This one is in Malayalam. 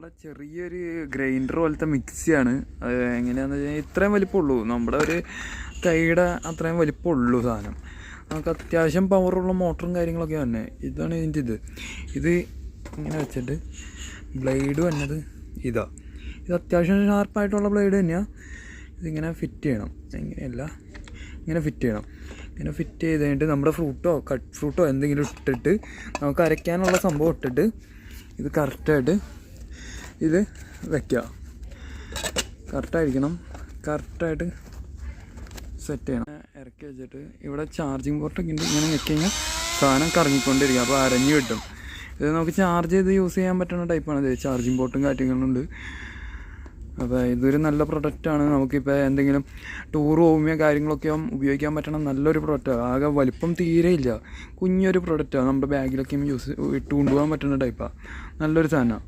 നമ്മുടെ ചെറിയൊരു ഗ്രൈൻഡർ പോലത്തെ മിക്സിയാണ്. അത് എങ്ങനെയാണെന്ന് വെച്ച് കഴിഞ്ഞാൽ ഇത്രയും വലിപ്പമുള്ളൂ, നമ്മുടെ ഒരു കൈയുടെ അത്രയും വലിപ്പമുള്ളൂ സാധനം. നമുക്ക് അത്യാവശ്യം പവറുള്ള മോട്ടറും കാര്യങ്ങളൊക്കെ തന്നെ. ഇതാണ് ഇതിൻ്റെ ഇത് ഇങ്ങനെ വെച്ചിട്ട് ബ്ലേഡ് വന്നത് ഇത് അത്യാവശ്യം ഷാർപ്പായിട്ടുള്ള ബ്ലേഡ് തന്നെയാണ്. ഇതിങ്ങനെ ഫിറ്റ് ചെയ്യണം, ഇങ്ങനെ ഫിറ്റ് ചെയ്യണം. ഇങ്ങനെ ഫിറ്റ് ചെയ്ത് കഴിഞ്ഞിട്ട് നമ്മുടെ കട്ട് ഫ്രൂട്ടോ എന്തെങ്കിലും ഇട്ടിട്ട് നമുക്ക് അരയ്ക്കാനുള്ള സംഭവം ഇട്ടിട്ട് ഇത് കറക്റ്റായിട്ട് ഇത് വയ്ക്കുക. കറക്റ്റായിട്ട് സെറ്റ് ചെയ്യണം. ഇറക്കി വെച്ചിട്ട് ഇവിടെ ചാർജിങ് പോർട്ടൊക്കെ ഉണ്ട്. ഇങ്ങനെ വെച്ച് കഴിഞ്ഞാൽ സാധനം കറങ്ങിക്കൊണ്ടിരിക്കുക, അപ്പോൾ അരഞ്ഞു കിട്ടും. ഇത് നമുക്ക് ചാർജ് ചെയ്ത് യൂസ് ചെയ്യാൻ പറ്റുന്ന ടൈപ്പാണ്. ഇത് ചാർജിങ് പോർട്ടും കാര്യങ്ങളുണ്ട്. അപ്പോൾ ഇതൊരു നല്ല പ്രൊഡക്റ്റാണ്. നമുക്കിപ്പോൾ എന്തെങ്കിലും ടൂർ പോകുമ്പോൾ കാര്യങ്ങളൊക്കെ ഉപയോഗിക്കാൻ പറ്റണം നല്ലൊരു പ്രൊഡക്റ്റാണ്. ആകെ വലിപ്പം തീരെ ഇല്ല, കുഞ്ഞൊരു പ്രൊഡക്റ്റാണ്. നമ്മുടെ ബാഗിലൊക്കെ ഇട്ട് കൊണ്ടുപോകാൻ പറ്റുന്ന ടൈപ്പാണ്. നല്ലൊരു സാധനമാണ്.